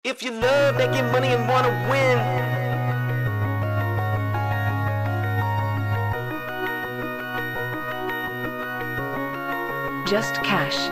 If you love making money and want to win, Just cash.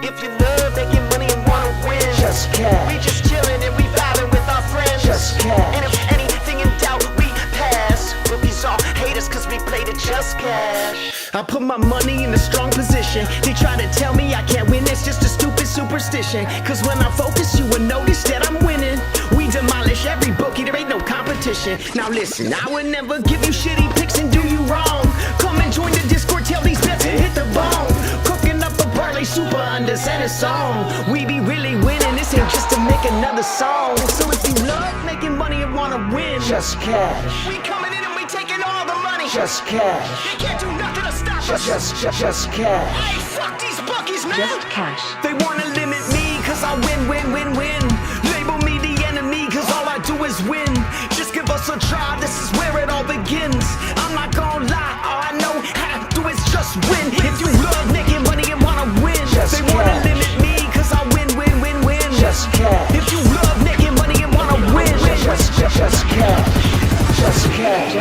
if you love making money and want to win, Just cash. we just chillin' and we vibing with our friends. Just cash. And if anything in doubt, we pass. But these all haters cause we play the just cash. I put my money in a strong position. They try to tell me I can't win, it's just a stupid superstition. Cause when I focus, you will notice that I'm winning. We demolish every bookie, there ain't no competition. Now listen, I would never give you shitty picks and do you wrong. Come and join the Discord, tell these bets and hit the bone. Cooking up a parlay super under center song. We be really winning, this ain't just to make another song. So if you love making money and wanna win, Just cash. we coming in and we taking all the money. Just cash. They can't do nothing to stop us. Just cash. Hey, fuck these bookies, man. Just cash. They wanna limit me cause I win. Label me the enemy cause all I do is win. Just give us a try, this is where it all begins. I'm not gonna lie, all I know how to do is just win. If you love making money and wanna win, Just they wanna cash. limit me cause I win. Just cash. If you love making money and wanna win, Just cash. Just cash. Just cash.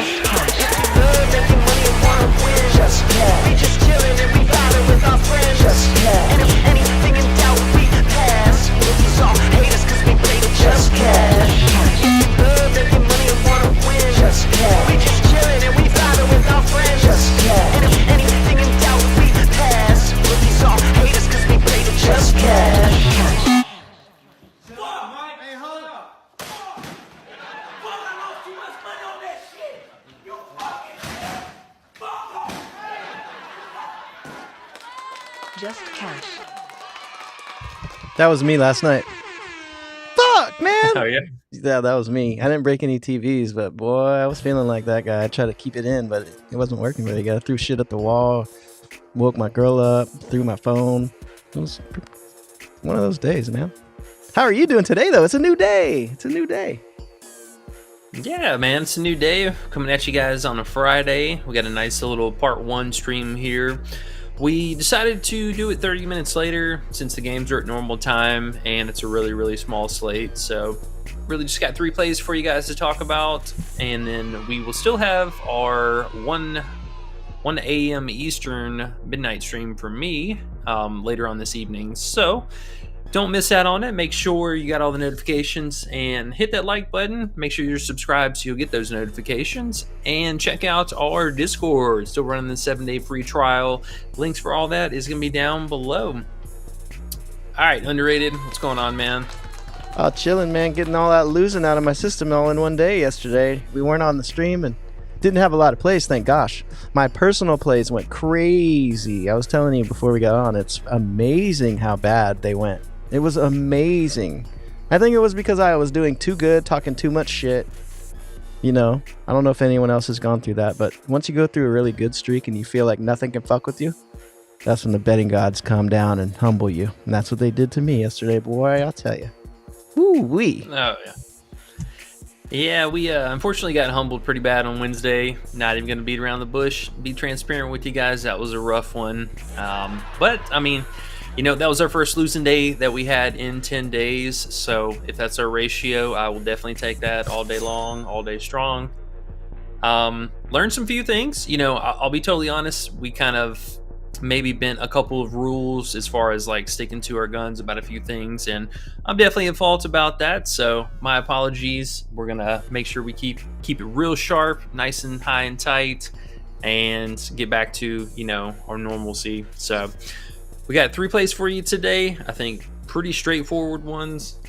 love making money and wanna win. Just cash. We just chillin' and we vibing with our friends. Just cash. And if anything in doubt, we pass. But these all haters cause we play the just cash. Love making money and wanna win. Just cash. We just chillin' and we vibing with our friends. Just cash. And if anything in doubt, we pass. But these all haters cause we play the just cash. Hey, hold up. I lost too much money on that shit. You fucking fuck. Just cash. That was me last night. Fuck, man. Oh yeah. Yeah, that was me. I didn't break any TVs, but boy, I was feeling like that guy. I tried to keep it in, but it wasn't working really good. I threw shit at the wall, woke my girl up, threw my phone. It was one of those days, man. How are you doing today, though? It's a new day. It's a new day. Yeah, man, it's a new day coming at you guys on a Friday. We got a nice little part one stream here. We decided to do it 30 minutes later since the games are at normal time and it's a really, really small slate. So really just got 3 plays for you guys to talk about. And then we will still have our 1 a.m. Eastern midnight stream for me later on this evening. So don't miss out on it. Make sure you got all the notifications and hit that like button. Make sure you're subscribed so you'll get those notifications. And check out our Discord. Still running the 7-day free trial. Links for all that is going to be down below. All right, Underrated. What's going on, man? Oh, chilling, man. Getting all that losing out of my system all in one day yesterday. We weren't on the stream and didn't have a lot of plays, thank gosh. My personal plays went crazy. I was telling you before we got on, it's amazing how bad they went. It was amazing. I think it was because I was doing too good, talking too much shit. You know, I don't know if anyone else has gone through that, but once you go through a really good streak and you feel like nothing can fuck with you, that's when the betting gods come down and humble you. And that's what they did to me yesterday, boy, I'll tell you. Woo-wee. Oh, yeah. Yeah, we unfortunately got humbled pretty bad on Wednesday. Not even going to beat around the bush. Be transparent with you guys. That was a rough one. But, I mean, you know, that was our first losing day that we had in 10 days. So if that's our ratio, I will definitely take that all day long, all day strong. Learned some few things. You know, I'll be totally honest. We kind of maybe bent a couple of rules as far as like sticking to our guns about a few things. And I'm definitely at fault about that. So my apologies. We're going to make sure we keep it real sharp, nice and high and tight, and get back to, you know, our normalcy. So we got 3 plays for you today. I think pretty straightforward ones.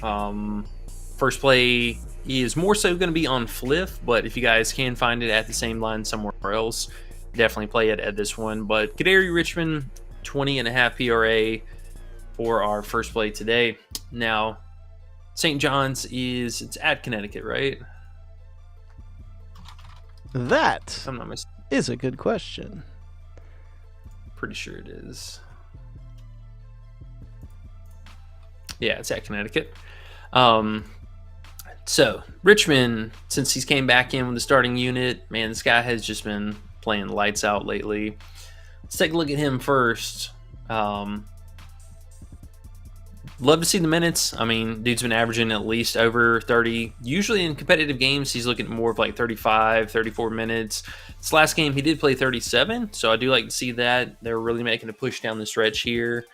First play is more so going to be on Fliff, but if you guys can find it at the same line somewhere else, definitely play it at this one. But Kadari Richmond, 20.5 PRA for our first play today. Now, St. John's it's at Connecticut, right? That I'm not mistaken. is a good question. Pretty sure it is. Yeah, it's at Connecticut. So Richmond, since he's came back in with the starting unit, man, this guy has just been playing lights out lately. Let's take a look at him first. love to see the minutes. I mean, dude's been averaging at least over 30. Usually in competitive games, he's looking at more of like 35, 34 minutes. This last game, he did play 37, so I do like to see that. They're really making a push down the stretch here.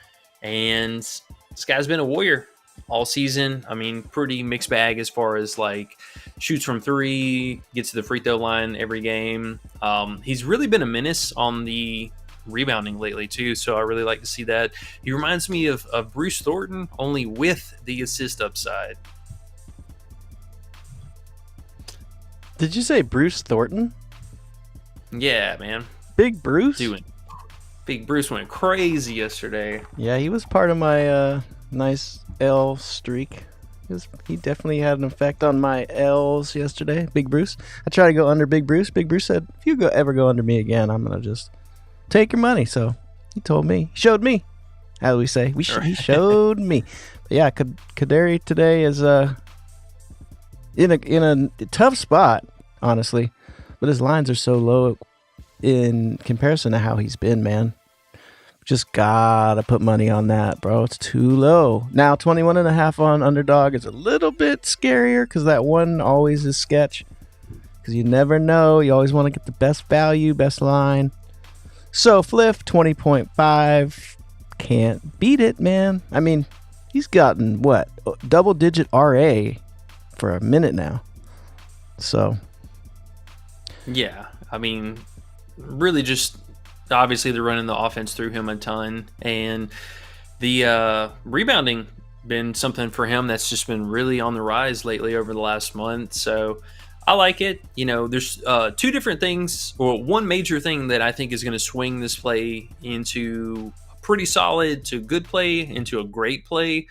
And this guy's been a warrior all season. I mean, pretty mixed bag as far as like shoots from three, gets to the free throw line every game. He's really been a menace on the rebounding lately too, so I really like to see that. He reminds me of Bruce Thornton, only with the assist upside. Did you say Bruce Thornton? Yeah, man. Big Bruce? Big Bruce went crazy yesterday. Yeah, he was part of my nice L streak. He definitely had an effect on my L's yesterday. Big Bruce. I tried to go under Big Bruce. Big Bruce said, if you ever go under me again, I'm going to just take your money. So he told me. He showed me. How do we say? He showed me. But yeah, Kaderi today is in a tough spot, honestly. But his lines are so low in comparison to how he's been, man. Just gotta put money on that, bro. It's too low. Now 21.5 on Underdog is a little bit scarier because that one always is sketch. Because you never know. You always want to get the best value, best line. So Fliff 20.5. Can't beat it, man. I mean, he's gotten what? Double-digit RA for a minute now. So. Yeah, I mean, really just obviously they're running the offense through him a ton, and the rebounding been something for him that's just been really on the rise lately over the last month. So I like it. You know, there's two different things, or one major thing that I think is going to swing this play into a pretty solid to good play into a great play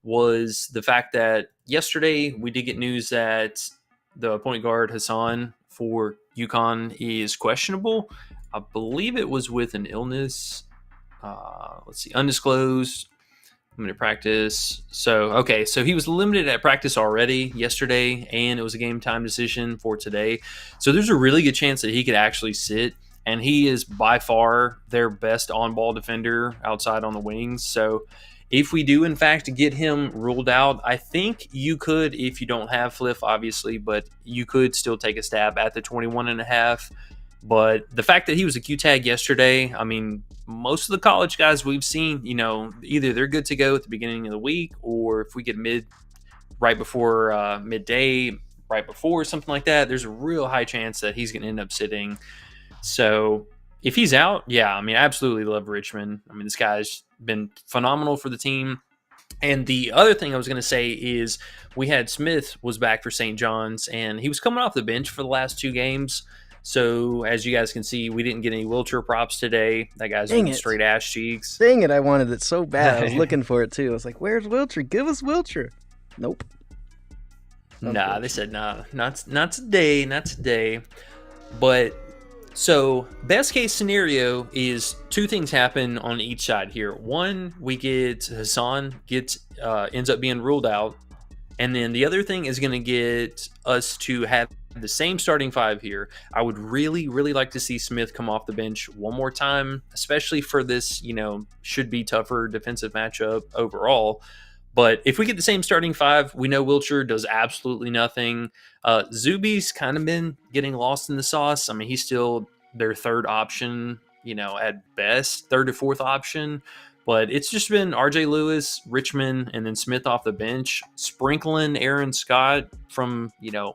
was the fact that yesterday we did get news that the point guard Hassan for UConn is questionable. I believe it was with an illness. Let's see, undisclosed. Limited practice. So he was limited at practice already yesterday, and it was a game time decision for today. So there's a really good chance that he could actually sit, and he is by far their best on-ball defender outside on the wings. So if we do, in fact, get him ruled out, I think you could, if you don't have Fliff, obviously, but you could still take a stab at the 21.5. But the fact that he was a Q-tag yesterday, I mean, most of the college guys we've seen, you know, either they're good to go at the beginning of the week, or if we get right before midday, right before, something like that, there's a real high chance that he's going to end up sitting. So if he's out, yeah, I mean, I absolutely love Richmond. I mean, this guy's been phenomenal for the team. And the other thing I was going to say is we had Smith was back for St. John's, and he was coming off the bench for the last two games. So as you guys can see, we didn't get any Wilcher props today. That guy's been straight ass cheeks. Dang it, I wanted it so bad. I was looking for it too. I was like, where's Wilcher? Give us Wilcher. Nope. Nah, they said nah, not today. But so best case scenario is two things happen on each side here. One, we get Hassan ends up being ruled out. And then the other thing is going to get us to have the same starting five here. I would really, really like to see Smith come off the bench one more time, especially for this, you know, should be tougher defensive matchup overall. But if we get the same starting five, we know Wilcher does absolutely nothing. Zuby's kind of been getting lost in the sauce. I mean, he's still their third option, you know, at best, third to fourth option. But it's just been RJ Lewis, Richmond, and then Smith off the bench, sprinkling Aaron Scott from, you know,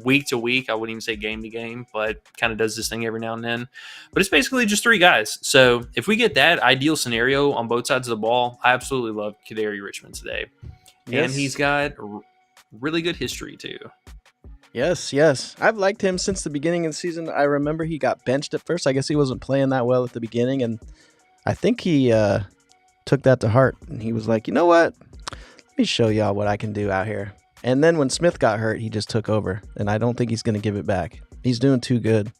week to week. I wouldn't even say game to game, but kind of does this thing every now and then. But it's basically just three guys. So if we get that ideal scenario on both sides of the ball, I absolutely love Kaderi Richmond today. Yes. And he's got really good history too. Yes. I've liked him since the beginning of the season. I remember he got benched at first. I guess he wasn't playing that well at the beginning, and I think he took that to heart, and he was like, you know what? Let me show y'all what I can do out here. And then when Smith got hurt, he just took over, and I don't think he's going to give it back. He's doing too good.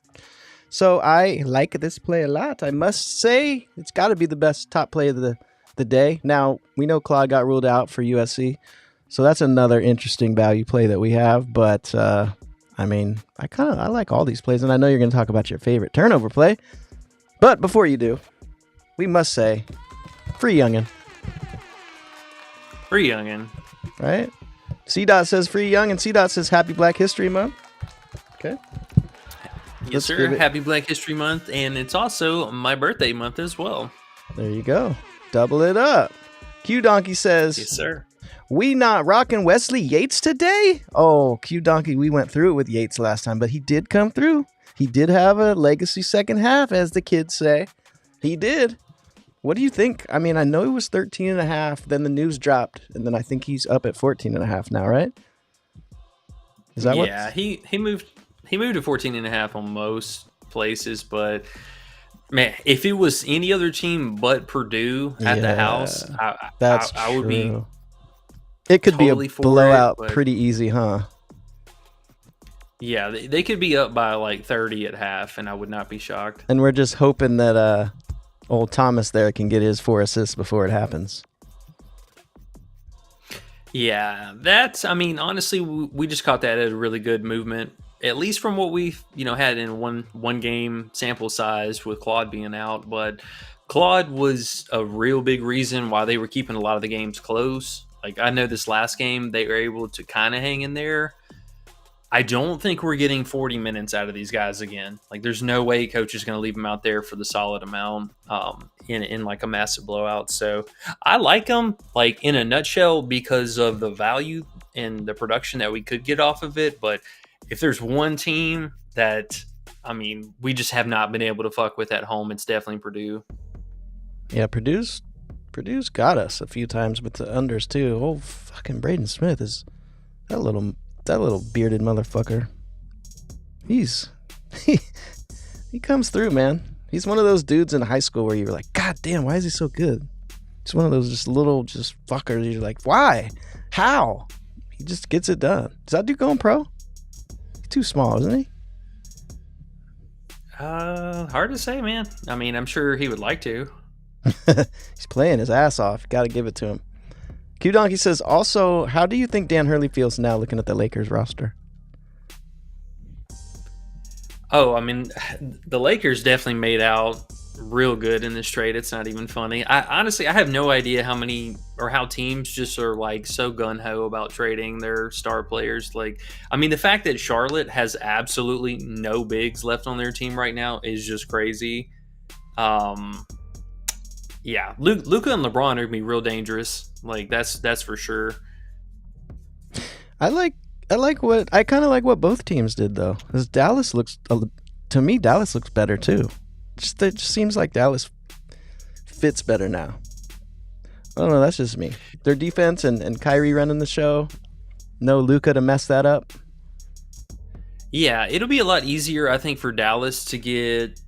So I like this play a lot. I must say it's got to be the best top play of the day. Now, we know Claude got ruled out for USC, so that's another interesting value play that we have. But, I mean, I like all these plays, and I know you're going to talk about your favorite turnover play. But before you do, we must say, free youngin'. Free youngin. right? C-Dot says free young, and C-Dot says happy Black History Month. Okay. Yes, Let's sir. give it- Happy Black History Month, and it's also my birthday month as well. There you go. Double it up. Q Donkey says, Yes, sir. we not rocking Wesley Yates today? Oh, Q Donkey, we went through it with Yates last time, but he did come through. He did have a legacy second half, as the kids say. He did. What do you think? I mean, I know he was 13 and a half, then the news dropped, and then I think he's up at 14 and a half now, right? Is that what? Yeah, he moved to 14 and a half on most places, but man, if it was any other team but Purdue at the house, I would be. It could totally be a for blowout it, but- pretty easy, huh? Yeah, they could be up by like 30 at half, and I would not be shocked. And we're just hoping that old Thomas there can get his 4 assists before it happens. Yeah, I mean, honestly, we just caught that at a really good movement, at least from what we've, had in one game sample size with Claude being out. But Claude was a real big reason why they were keeping a lot of the games close. Like, I know this last game, they were able to kind of hang in there. I don't think we're getting 40 minutes out of these guys again. Like, there's no way coach is going to leave them out there for the solid amount in like a massive blowout. So I like them, like, in a nutshell, because of the value and the production that we could get off of it. But if there's one team that, I mean, we just have not been able to fuck with at home, it's definitely Purdue. Yeah, Purdue's got us a few times with the unders too. Old fucking Braden Smith is that little bearded motherfucker. He comes through, man. He's one of those dudes in high school where you're like, God damn, why is he so good? He's one of those just fuckers. You're like, why? How? He just gets it done. Is that dude going pro? He's too small, isn't he? Hard to say, man. I mean, I'm sure he would like to. He's playing his ass off. Got to give it to him. Q Donkey says, also, how do you think Dan Hurley feels now looking at the Lakers roster? Oh, I mean, the Lakers definitely made out real good in this trade. It's not even funny. I honestly have no idea how many or how teams just are like so gun-ho about trading their star players. Like, I mean, the fact that Charlotte has absolutely no bigs left on their team right now is just crazy. Yeah, Luka and LeBron are gonna be real dangerous. Like, that's for sure. I kind of like what both teams did though. Because Dallas looks better too. It just seems like Dallas fits better now. I don't know. That's just me. Their defense and Kyrie running the show. No Luka to mess that up. Yeah, it'll be a lot easier, I think, for Dallas to get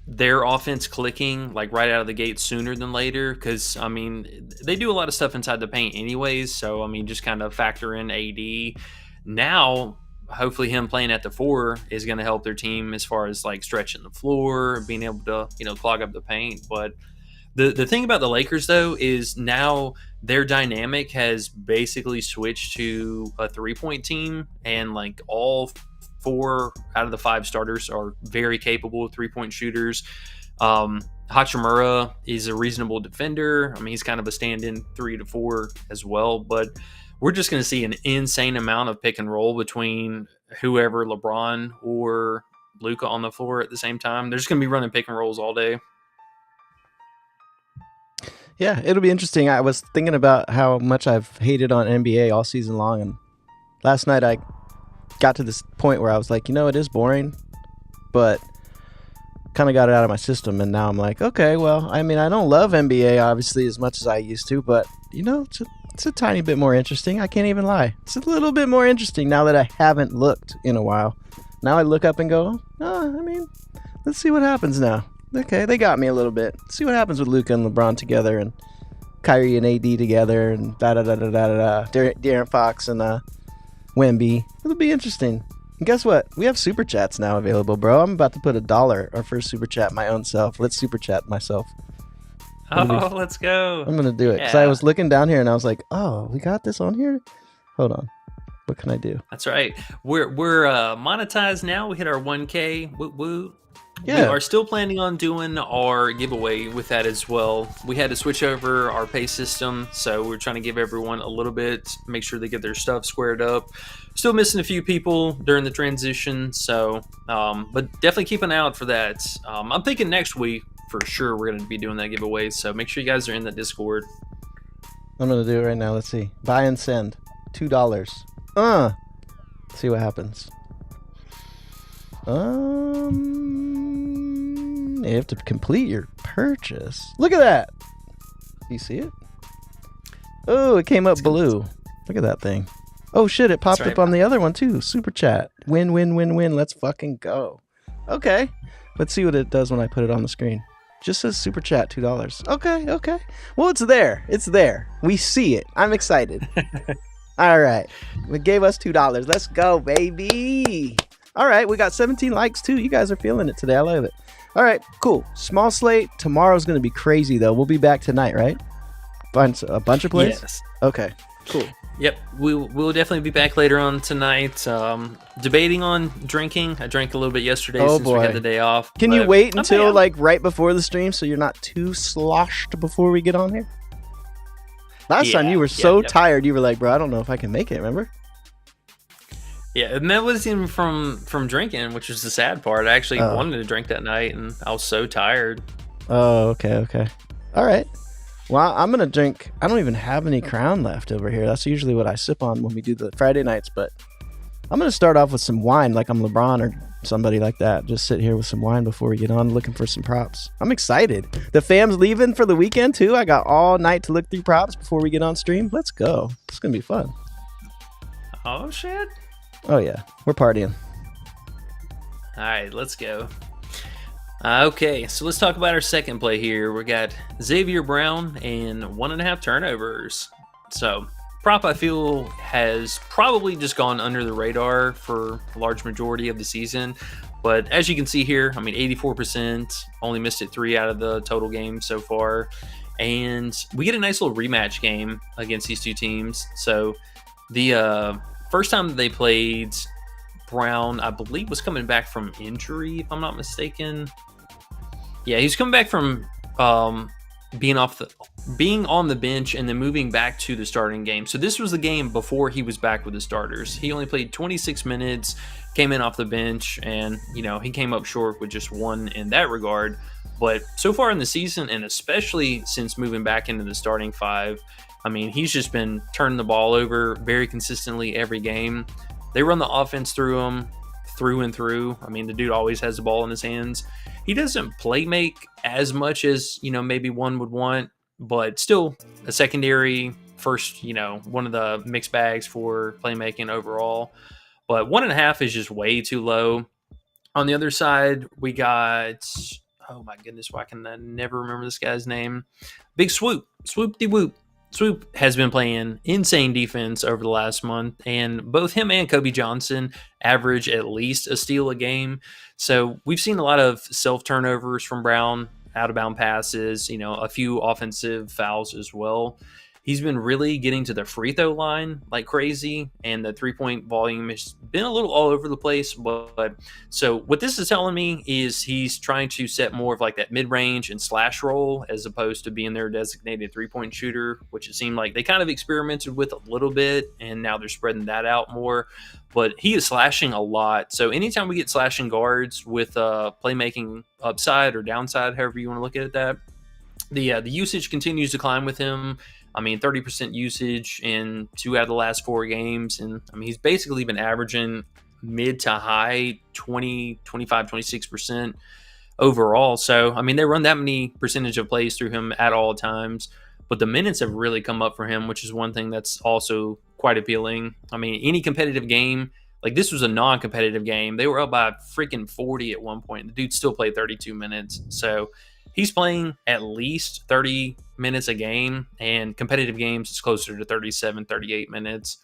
their offense clicking like right out of the gate sooner than later, because I mean they do a lot of stuff inside the paint anyways, so I mean just kind of factor in AD. Now hopefully him playing at the 4 is going to help their team as far as like stretching the floor, being able to clog up the paint. But the thing about the Lakers though is now their dynamic has basically switched to a 3-point team, and like all 4 out of the 5 starters are very capable 3-point shooters. Hachimura is a reasonable defender. I mean, he's kind of a stand-in 3 to 4 as well, but we're just going to see an insane amount of pick and roll between whoever, LeBron or Luka, on the floor at the same time. They're just going to be running pick and rolls all day. Yeah, it'll be interesting. I was thinking about how much I've hated on NBA all season long, and last night I got to this point where I was like, it is boring, but kind of got it out of my system, and now I'm like, okay, well, I mean, I don't love NBA obviously as much as I used to, but it's a tiny bit more interesting. I can't even lie. It's a little bit more interesting now that I haven't looked in a while. Now I look up and go, I mean, let's see what happens now. Okay, they got me a little bit. Let's see what happens with Luka and LeBron together, and Kyrie and AD together, and De'Aaron Fox and Wemby. It'll be interesting. And guess what? We have super chats now available, bro. I'm about to put $1, our first super chat, my own self. Let's super chat myself. Let's go. I'm gonna do it because I was looking down here and I was like, oh, we got this on here. Hold on, what can I do? That's right. We're monetized now. We hit our 1K. Woo woo. We Yeah. are still planning on doing our giveaway with that as well. We had to switch over our pay system, so we're trying to give everyone a little bit, make sure they get their stuff squared up. Still missing a few people during the transition, so but definitely keep an eye out for that. I'm thinking next week for sure we're going to be doing that giveaway, so make sure you guys are in the Discord. I'm gonna do it right now. Let's see. Buy and send. $2. See what happens. You have to complete your purchase. Look at that. Do you see it? Oh, it came up blue. Look at that thing. Oh shit, it popped up on the other one too. Super chat. Win, win, win, win. Let's fucking go. Okay. Let's see what it does when I put it on the screen. Just says super chat $2. Okay. Well, it's there. It's there. We see it. I'm excited. All right. It gave us $2. Let's go, baby. All right. We got 17 likes too. You guys are feeling it today. I love it. All right. Cool. Small slate. Tomorrow's going to be crazy though. We'll be back tonight, right? A bunch of plays? Yes. Okay. Cool. Yep, we'll definitely be back later on tonight. Debating on drinking. I drank a little bit yesterday since we had the day off. Can you wait until like right before the stream so you're not too sloshed before we get on here? Last time you were so tired, you were like, bro, I don't know if I can make it, remember? Yeah, and that wasn't even from drinking, which was the sad part. I actually wanted to drink that night, and I was so tired. Oh, okay. All right. Well, I'm going to drink. I don't even have any Crown left over here. That's usually what I sip on when we do the Friday nights. But I'm going to start off with some wine like I'm LeBron or somebody like that. Just sit here with some wine before we get on looking for some props. I'm excited. The fam's leaving for the weekend, too. I got all night to look through props before we get on stream. Let's go. It's going to be fun. Oh, shit. Oh, yeah. We're partying. All right, let's go. Okay, so let's talk about our second play here. We got Xavier Brown and 1.5 turnovers. So, prop I feel has probably just gone under the radar for a large majority of the season. But as you can see here, I mean, 84%, only missed it 3 out of the total games so far. And we get a nice little rematch game against these two teams. So, the first time that they played, Brown, I believe, was coming back from injury, if I'm not mistaken. Yeah, he's coming back from being on the bench and then moving back to the starting game. So this was the game before he was back with the starters. He only played 26 minutes, came in off the bench, and he came up short with just 1 in that regard. But so far in the season, and especially since moving back into the starting 5, I mean, he's just been turning the ball over very consistently every game. They run the offense through him through and through. I mean, the dude always has the ball in his hands. He doesn't play make as much as, maybe one would want, but still a secondary first, one of the mixed bags for playmaking overall. But 1.5 is just way too low. On the other side, we got, oh my goodness, why can I never remember this guy's name? Big Swoop, Swoop-de-whoop. Swoop has been playing insane defense over the last month, and both him and Kobe Johnson average at least a steal a game. So we've seen a lot of self-turnovers from Brown, out-of-bound passes, a few offensive fouls as well. He's been really getting to the free throw line like crazy, and the three-point volume has been a little all over the place. But so what this is telling me is he's trying to set more of like that mid-range and slash role as opposed to being their designated three-point shooter, which it seemed like they kind of experimented with a little bit, and now they're spreading that out more. But he is slashing a lot. So anytime we get slashing guards with playmaking upside or downside, however you want to look at that, the usage continues to climb with him. I mean, 30% usage in 2 out of the last 4 games. And I mean, he's basically been averaging mid to high 20, 25, 26% overall. So, I mean, they run that many percentage of plays through him at all times. But the minutes have really come up for him, which is one thing that's also quite appealing. I mean, any competitive game, like this was a non-competitive game. They were up by freaking 40 at one point. The dude still played 32 minutes. So, he's playing at least 30 minutes a game, and competitive games is closer to 37, 38 minutes.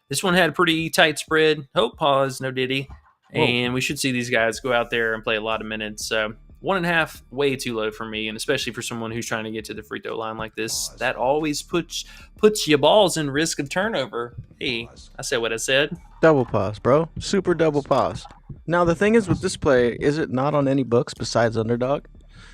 This one had a pretty tight spread. Oh, pause, no diddy. Whoa. And we should see these guys go out there and play a lot of minutes. So 1.5, way too low for me, and especially for someone who's trying to get to the free throw line like this, that always puts your balls in risk of turnover. Hey, I said what I said. Double pause, bro. Super double pause. Now, the thing is with this play, is it not on any books besides Underdog?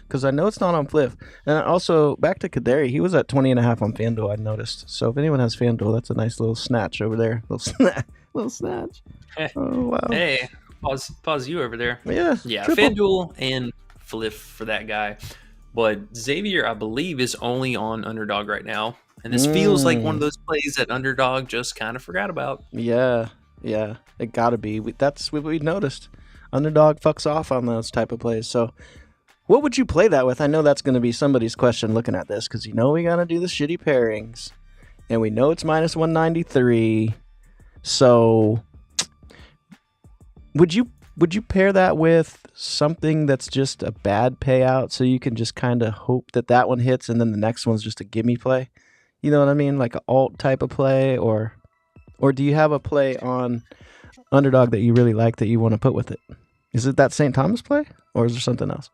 Because I know it's not on Fliff. And also, back to Kaderi, he was at 20.5 on FanDuel, I noticed. So if anyone has FanDuel, that's a nice little snatch over there. Little snatch. Oh, wow. Hey, pause you over there. Yeah, triple. FanDuel and Fliff for that guy. But Xavier, I believe, is only on Underdog right now. And this feels like one of those plays that Underdog just kind of forgot about. Yeah, it gotta be. That's what we noticed. Underdog fucks off on those type of plays. So what would you play that with? I know that's going to be somebody's question looking at this, because we got to do the shitty pairings. And we know it's minus 193. So would you pair that with something that's just a bad payout, so you can just kind of hope that one hits and then the next one's just a gimme play? You know what I mean? Like an alt type of play, or do you have a play on Underdog that you really like that you want to put with it? Is it that St. Thomas play, or is there something else?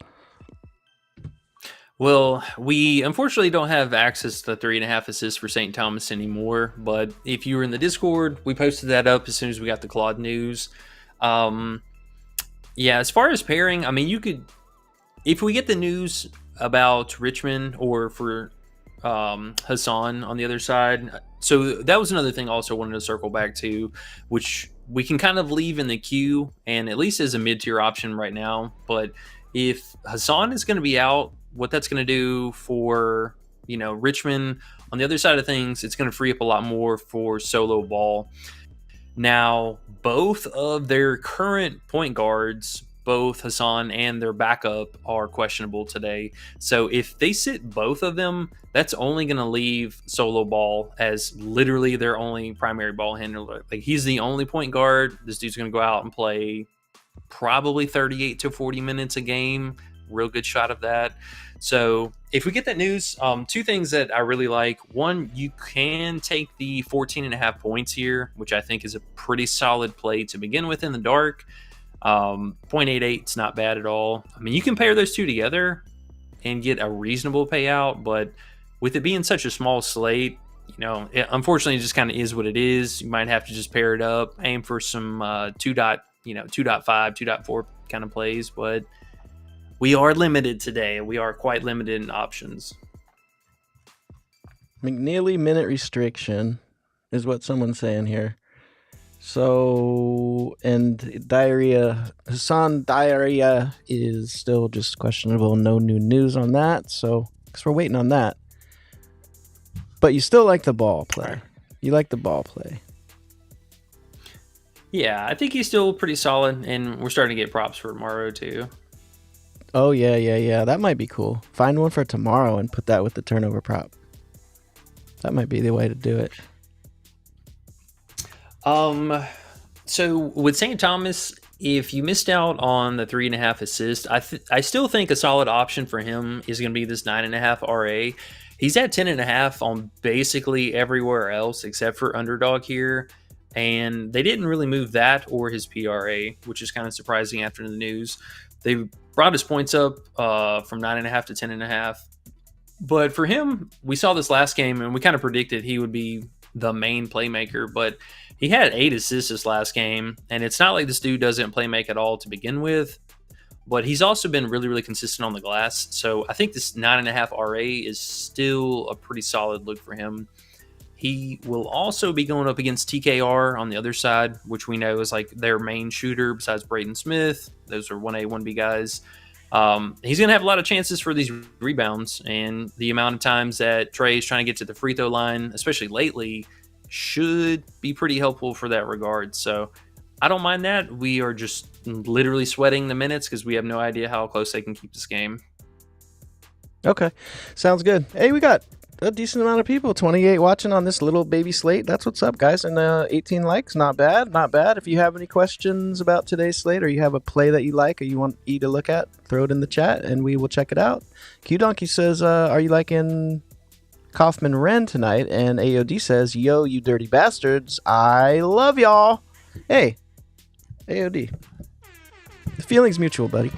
Well, we unfortunately don't have access to the 3.5 assists for St. Thomas anymore, but if you were in the Discord, we posted that up as soon as we got the Claude news. Yeah, as far as pairing, I mean, you could, if we get the news about Richmond or for Hassan on the other side. So that was another thing I also wanted to circle back to, which we can kind of leave in the queue and at least as a mid-tier option right now. But if Hassan is going to be out, what that's going to do for, Richmond on the other side of things, it's going to free up a lot more for solo ball. Now, both of their current point guards, both Hassan and their backup, are questionable today. So if they sit both of them, that's only going to leave solo ball as literally their only primary ball handler. Like, he's the only point guard. This dude's going to go out and play probably 38 to 40 minutes a game. Real good shot of that. So if we get that news, two things that I really like. One, you can take the 14.5 points here, which I think is a pretty solid play to begin with in the dark. 0.88 is not bad at all. I mean, you can pair those two together and get a reasonable payout, but with it being such a small slate, unfortunately, it just kind of is what it is. You might have to just pair it up, aim for some 2.5, 2.4 kind of plays, but we are limited today. We are quite limited in options. McNeely minute restriction is what someone's saying here. So, and Hassan Diarrhea is still just questionable. No new news on that. So, because we're waiting on that. But you still like the ball play. You like the ball play. Yeah, I think he's still pretty solid, and we're starting to get props for tomorrow too. Oh, yeah. That might be cool. Find one for tomorrow and put that with the turnover prop. That might be the way to do it. So with St. Thomas, if you missed out on the 3.5 assist, I still think a solid option for him is going to be this 9.5 RA. He's at 10.5 on basically everywhere else except for Underdog here. And they didn't really move that or his PRA, which is kind of surprising after the news. They brought his points up from 9.5 to 10.5. But for him, we saw this last game and we kind of predicted he would be the main playmaker, but he had 8 assists this last game. And it's not like this dude doesn't play make at all to begin with, but he's also been really, really consistent on the glass. So I think this 9.5 RA is still a pretty solid look for him. He will also be going up against TKR on the other side, which we know is like their main shooter besides Braden Smith. Those are 1A, 1B guys. He's going to have a lot of chances for these rebounds, and the amount of times that Trey is trying to get to the free throw line, especially lately, should be pretty helpful for that regard. So I don't mind that. We are just literally sweating the minutes because we have no idea how close they can keep this game. Okay, sounds good. Hey, we got a decent amount of people, 28 watching on this little baby slate. That's what's up, guys. And 18 likes, not bad. If you have any questions about today's slate, or you have a play that you like or you want E to look at, throw it in the chat and we will check it out. Q Donkey says, are you liking Kaufman Wren tonight? And AOD says, yo, you dirty bastards, I love y'all. Hey, AOD, the feeling's mutual, buddy,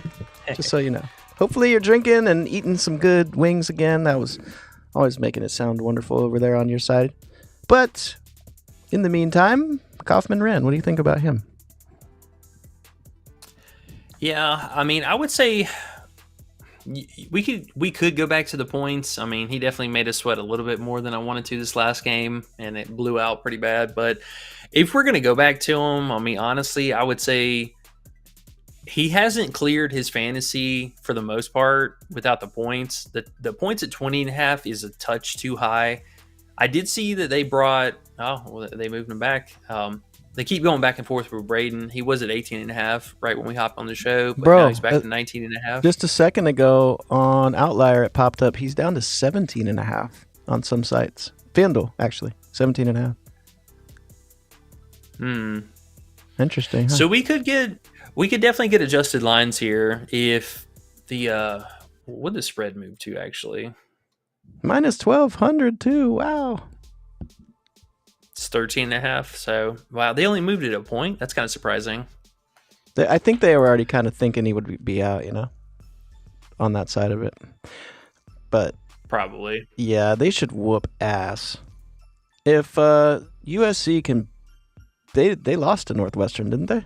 just so you know. hopefully you're drinking and eating some good wings again. That was always making it sound wonderful over there on your side. But in the meantime, Kaufman Wren, what do you think about him? Yeah, I mean, I would say we could go back to the points. I mean, he definitely made us sweat a little bit more than I wanted to this last game, and it blew out pretty bad. But if we're going to go back to him, I mean, honestly, I would say he hasn't cleared his fantasy for the most part without the points. The points at 20.5 is a touch too high. I did see that they they moved him back. They keep going back and forth with Braden. He was at 18.5 right when we hopped on the show, but now he's back to 19.5. Just a second ago on Outlier, it popped up. He's down to 17.5 on some sites. FanDuel, actually, 17.5. Interesting. Huh? So we could definitely get adjusted lines here if the what did the spread move to actually? Minus 1,200 too. Wow. It's 13.5. So wow, they only moved it a point. That's kind of surprising. I think they were already kind of thinking he would be out, on that side of it. But probably, yeah, they should whoop ass. If USC can, they lost to Northwestern, didn't they?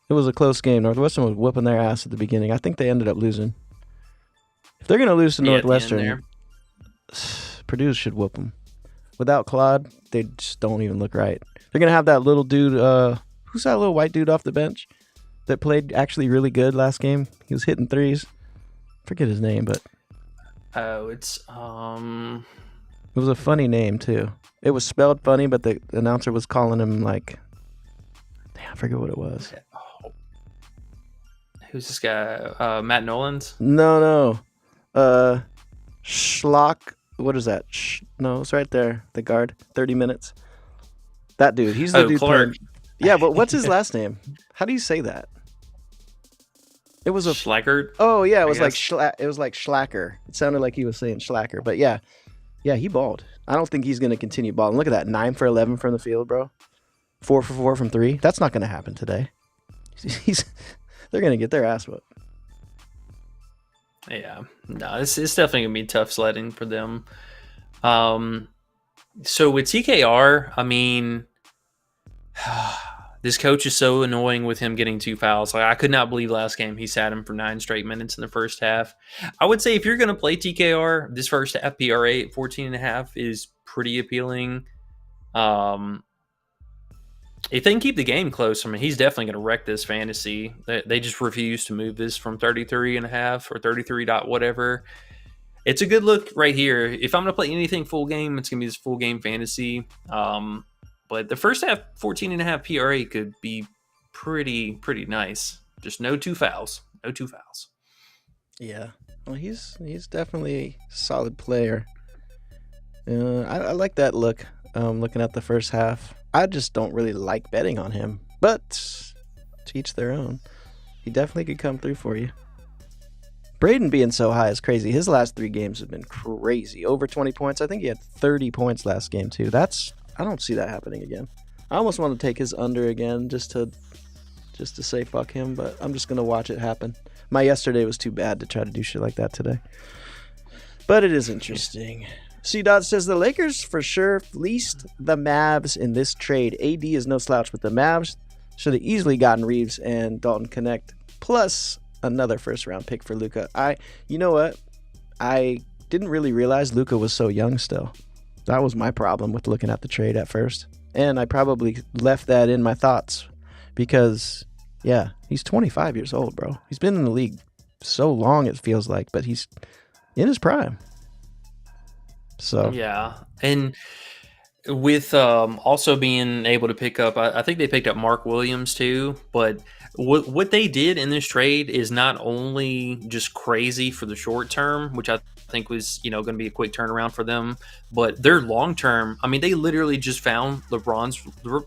It was a close game. Northwestern was whooping their ass at the beginning. I think they ended up losing. If they're going to lose to Northwestern, Purdue should whoop them. Without Claude, they just don't even look right. They're going to have that little dude. Who's that little white dude off the bench that played actually really good last game? He was hitting threes. Forget his name, but it's it was a funny name too. It was spelled funny, but the announcer was calling him like, damn, I forget what it was. Who's this guy? Matt Nolan's? No. Schlock. What is that? No, it's right there. The guard. 30 minutes. That dude. He's the dude. Clark. Yeah, but what's his last name? How do you say that? It was a Schlackert. Oh yeah, it was like Schlacker. It sounded like he was saying Schlacker, but yeah, he balled. I don't think he's going to continue balling. Look at that, 9 for 11 from the field, bro. 4 for 4 from 3. That's not going to happen today. They're going to get their ass whooped. Yeah, no, it's definitely gonna be tough sledding for them. So with TKR, I mean, this coach is so annoying with him getting 2 fouls. Like, I could not believe last game he sat him for 9 straight minutes in the first half. I would say if you're gonna play TKR, this first half PRA at 14.5 is pretty appealing. If they can keep the game close, I mean, he's definitely going to wreck this fantasy. They just refuse to move this from 33.5 or 33 dot whatever. It's a good look right here. If I'm going to play anything full game, it's going to be this full game fantasy. But the first half 14.5 PRA could be pretty nice. Just no 2 fouls. No 2 fouls. Yeah. Well, he's definitely a solid player. I like that look. Looking at the first half. I just don't really like betting on him, but to each their own. He definitely could come through for you. Braden being so high is crazy. His last 3 games have been crazy. Over 20 points. I think he had 30 points last game too. I don't see that happening again. I almost want to take his under again just to say fuck him, but I'm just gonna watch it happen. My yesterday was too bad to try to do shit like that today. But it is interesting. C-Dot says the Lakers for sure fleeced the Mavs in this trade. AD is no slouch, but the Mavs should have easily gotten Reeves and Dalton Connect, plus another first-round pick for Luka. You know what? I didn't really realize Luka was so young still. That was my problem with looking at the trade at first. And I probably left that in my thoughts because, yeah, he's 25 years old, bro. He's been in the league so long, it feels like, but he's in his prime. So yeah, and with also being able to pick up, I think they picked up Mark Williams too. But what they did in this trade is not only just crazy for the short term, which I think was going to be a quick turnaround for them, but their long term. I mean, they literally just found LeBron's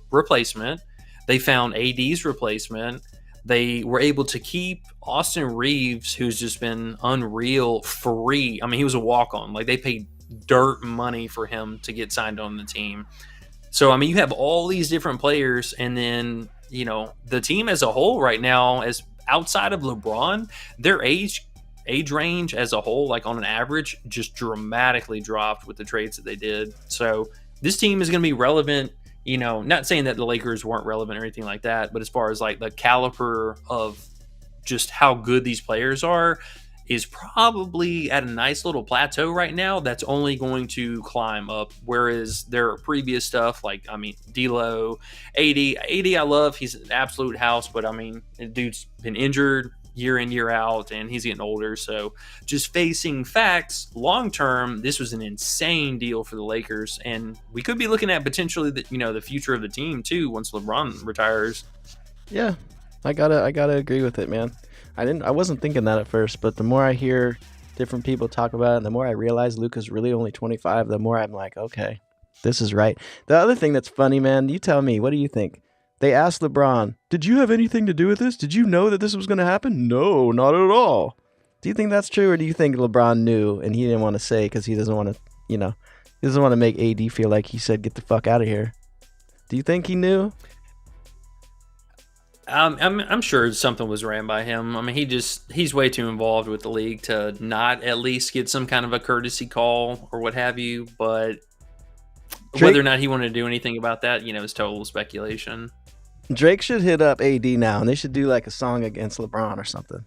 replacement. They found AD's replacement. They were able to keep Austin Reeves, who's just been unreal, free. I mean, he was a walk-on. Like, they paid dirt money for him to get signed on the team. So, I mean, you have all these different players, and then, the team as a whole right now, as outside of LeBron, their age age range as a whole, like on an average, just dramatically dropped with the trades that they did. So this team is going to be relevant. Not saying that the Lakers weren't relevant or anything like that, but as far as like the caliber of just how good these players are is probably at a nice little plateau right now that's only going to climb up, whereas their previous stuff, like, D'Lo, AD I love. He's an absolute house, but the dude's been injured year in, year out, and he's getting older. So just facing facts, long term, this was an insane deal for the Lakers, and we could be looking at potentially the future of the team too once LeBron retires. Yeah, I gotta agree with it, man. I wasn't thinking that at first, but the more I hear different people talk about it, and the more I realize Luka's really only 25, the more I'm like, okay, this is right. The other thing that's funny, man, you tell me, what do you think? They asked LeBron, did you have anything to do with this? Did you know that this was going to happen? No, not at all. Do you think that's true, or do you think LeBron knew and he didn't want to say because he doesn't want to, he doesn't want to make AD feel like he said, get the fuck out of here? Do you think he knew? I'm sure something was ran by him. He's way too involved with the league to not at least get some kind of a courtesy call or what have you. But whether or not he wanted to do anything about that, is total speculation. Drake should hit up AD now, and they should do like a song against LeBron or something.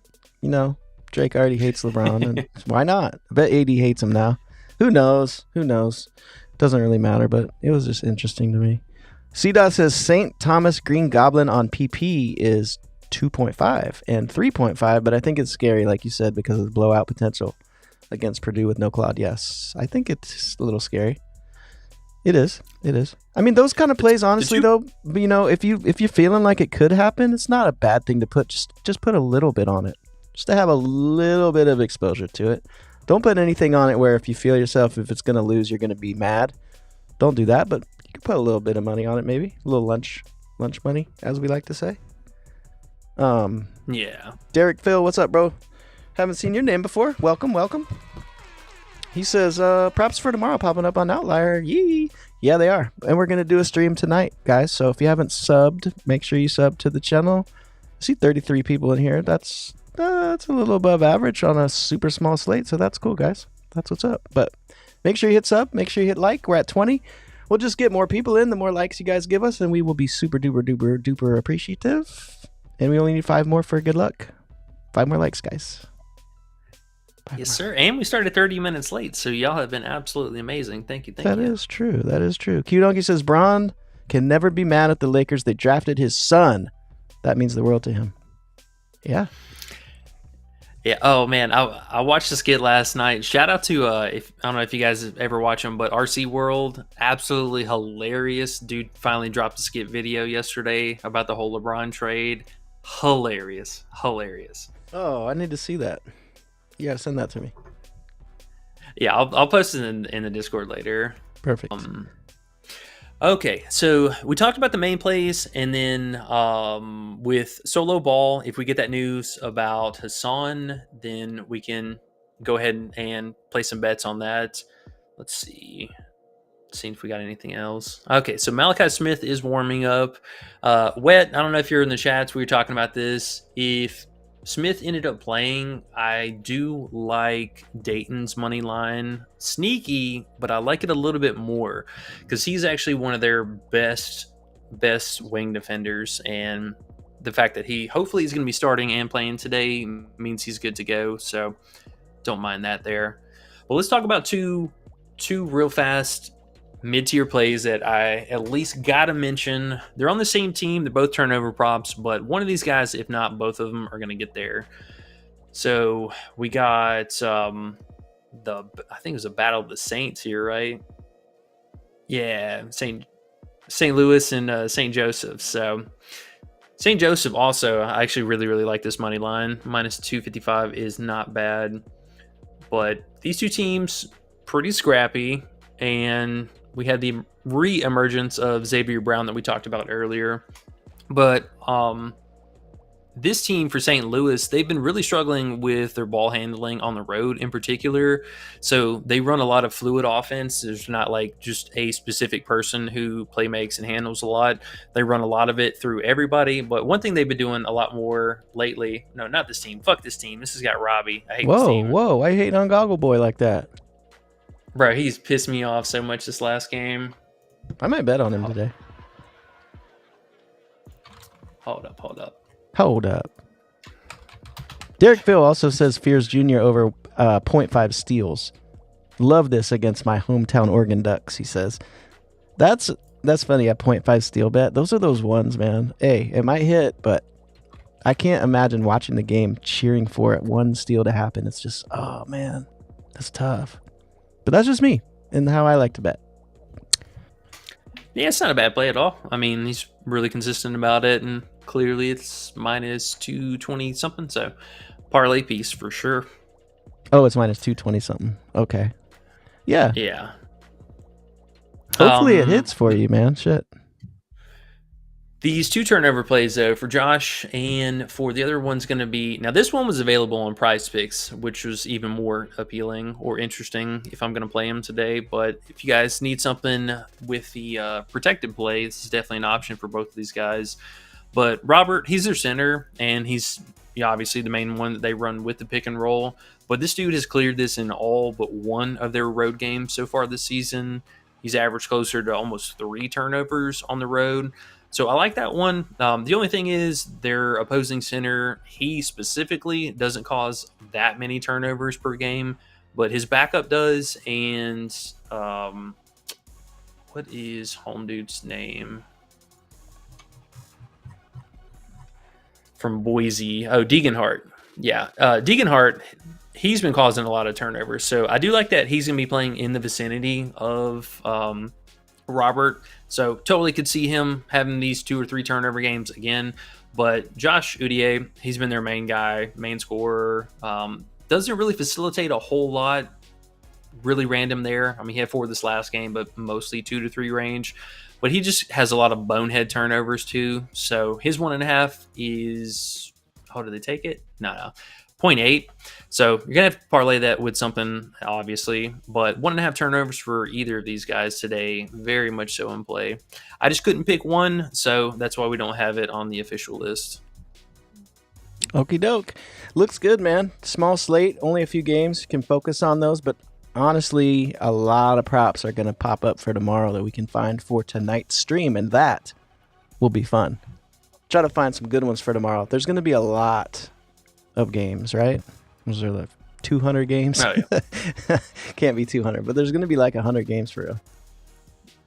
Drake already hates LeBron, and why not? I bet AD hates him now. Who knows? Doesn't really matter, but it was just interesting to me. CDOT says St. Thomas Green Goblin on PP is 2.5 and 3.5, but I think it's scary, like you said, because of the blowout potential against Purdue with no Claude. Yes, I think it's a little scary. It is. Those kind of plays, honestly, though, if you're feeling like it could happen, it's not a bad thing to put. Just put a little bit on it, just to have a little bit of exposure to it. Don't put anything on it where if you feel yourself, if it's going to lose, you're going to be mad. Don't do that, but you can put a little bit of money on it, maybe a little lunch money, as we like to say. Yeah. Derek Phil, what's up, bro? Haven't seen your name before. Welcome. He says, props for tomorrow popping up on Outlier. Yee. Yeah, they are. And we're going to do a stream tonight, guys. So if you haven't subbed, make sure you sub to the channel. I see 33 people in here. That's a little above average on a super small slate. So that's cool, guys. That's what's up. But make sure you hit sub. Make sure you hit like. We're at 20. We'll just get more people in. The more likes you guys give us, and we will be super duper appreciative. And we only need 5 more for good luck. 5 more likes, guys. Yes, sir. And we started 30 minutes late, so y'all have been absolutely amazing. Thank you. That is true. Q Donkey says Bron can never be mad at the Lakers. They drafted his son. That means the world to him. Yeah. Yeah. Oh man, I watched the skit last night. Shout out to I don't know if you guys ever watch him, but RC World, absolutely hilarious. Dude finally dropped a skit video yesterday about the whole LeBron trade. Hilarious. Oh, I need to see that. You gotta send that to me. Yeah, I'll post it in the Discord later. Perfect. Okay, so we talked about the main plays, and then with solo ball, if we get that news about Hassan, then we can go ahead and play some bets on that. Let's see if we got anything else. Okay, so Malachi Smith is warming up. Wet, I don't know if you're in the chats. We were talking about this. If Smith ended up playing, I do like Dayton's money line. Sneaky, but I like it a little bit more because he's actually one of their best wing defenders, and the fact that he hopefully is going to be starting and playing today means he's good to go, so don't mind that there. But let's talk about two real fast mid-tier plays that I at least gotta mention. They're on the same team. They're both turnover props, but one of these guys, if not both of them, are going to get there. So we got I think it was a Battle of the Saints here, right? Yeah, St. Louis and St. Joseph. So St. Joseph also, I actually really like this money line. Minus 255 is not bad. But these two teams, pretty scrappy, and we had the re-emergence of Xavier Brown that we talked about earlier. But this team for St. Louis, they've been really struggling with their ball handling on the road in particular. So they run a lot of fluid offense. There's not like just a specific person who play makes and handles a lot. They run a lot of it through everybody. But one thing they've been doing a lot more lately, no, not this team. Fuck this team. This has got Robbie. I hate this team. Whoa. I hate on Goggle Boy like that. Bro, he's pissed me off so much this last game. I might bet on him today. Hold up. Hold up. Derek Phil also says Fears Jr. over 0.5 steals. Love this against my hometown Oregon Ducks, he says. That's funny, a 0.5 steal bet. Those are those ones, man. Hey, it might hit, but I can't imagine watching the game cheering for it, one steal to happen. It's just, oh, man, that's tough. But that's just me and how I like to bet. Yeah, it's not a bad play at all. I mean, he's really consistent about it, and clearly it's minus 220 something. So parlay piece for sure. Oh, it's minus 220 something. Okay. Yeah. Yeah. Hopefully it hits for you, man. Shit. These 2 turnover plays, though, for Josh and for the other one's going to be... Now, this one was available on PrizePicks, which was even more appealing or interesting if I'm going to play him today. But if you guys need something with the protected play, this is definitely an option for both of these guys. But Robert, he's their center, and he's obviously the main one that they run with the pick and roll. But this dude has cleared this in all but one of their road games so far this season. He's averaged closer to almost 3 turnovers on the road. So I like that one. The only thing is their opposing center, he specifically doesn't cause that many turnovers per game, but his backup does. And what is home dude's name? From Boise. Oh, Deeganhart. Yeah. Deeganhart, he's been causing a lot of turnovers. So I do like that he's going to be playing in the vicinity of Robert. So totally could see him having these 2 or 3 turnover games again. But Josh Udier, he's been their main guy, main scorer. Doesn't really facilitate a whole lot. Really random there. I mean, he had 4 this last game, but mostly 2 to 3 range. But he just has a lot of bonehead turnovers too. So his 1.5 is... Oh, did they take it? No. 0.8. So you're going to have to parlay that with something, obviously. But 1.5 turnovers for either of these guys today, very much so in play. I just couldn't pick one, so that's why we don't have it on the official list. Okie doke. Looks good, man. Small slate, only a few games. You can focus on those, but honestly, a lot of props are going to pop up for tomorrow that we can find for tonight's stream, and that will be fun. Try to find some good ones for tomorrow. There's going to be a lot of games, right? Was there like 200 games? Oh, yeah. Can't be 200, but there's going to be like 100 games for real.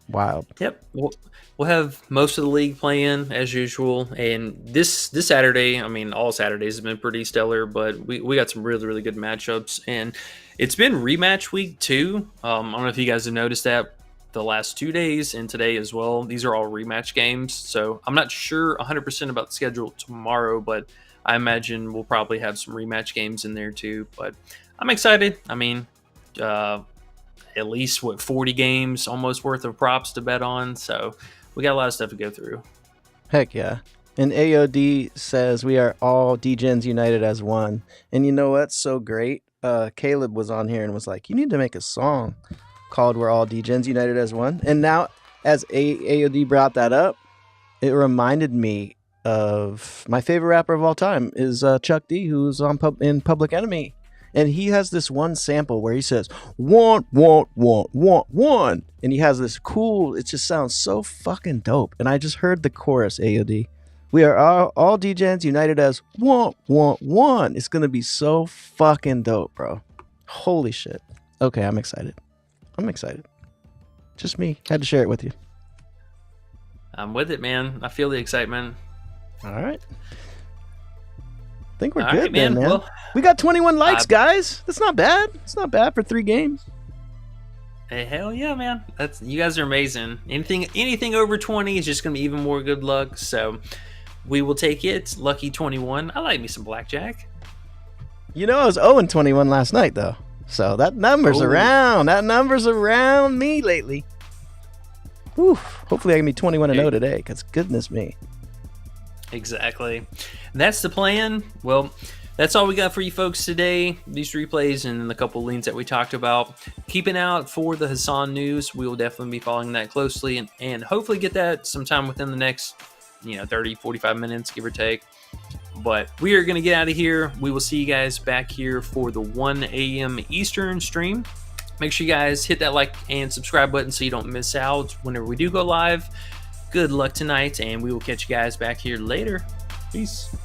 Wild. Yep. We'll have most of the league playing as usual. And this Saturday, I mean, all Saturdays have been pretty stellar, but we got some really, really good matchups. And it's been rematch week too. I don't know if you guys have noticed that the last 2 days and today as well. These are all rematch games. So I'm not sure 100% about the schedule tomorrow, but I imagine we'll probably have some rematch games in there too. But I'm excited. I mean, at least 40 games almost worth of props to bet on. So we got a lot of stuff to go through. Heck yeah. And AOD says we are all D-Gens united as one. And you know what's so great? Caleb was on here and was like, you need to make a song called We're All D-Gens United as One. And now as AOD brought that up, it reminded me of my favorite rapper of all time is Chuck D, who's on in Public Enemy. And he has this one sample where he says, want. And he has this cool, it just sounds so fucking dope. And I just heard the chorus, AOD. We are all D-Gens united as want. It's going to be so fucking dope, bro. Holy shit. Okay, I'm excited. Just me. Had to share it with you. I'm with it, man. I feel the excitement. All right. I think we're All good, right, man. man. Well, we got 21 likes, guys. That's not bad. It's not bad for 3 games. hey, hell yeah, man. You guys are amazing. Anything over 20 is just going to be even more good luck. So we will take it. Lucky 21. I like me some blackjack. You know, I was 0-21 last night, though. So that number's around. That number's around me lately. Whew. Hopefully I can be 21-0 today, because goodness me. Exactly. that's the plan. Well, that's all we got for you folks today. These replays and then the couple leans that we talked about. Keeping out for the Hassan news. We will definitely be following that closely and hopefully get that sometime within the next 30, 45 minutes, give or take. But we are going to get out of here. We will see you guys back here for the 1 a.m. Eastern stream. Make sure you guys hit that like and subscribe button so you don't miss out whenever we do go live. Good luck tonight, and we will catch you guys back here later. Peace.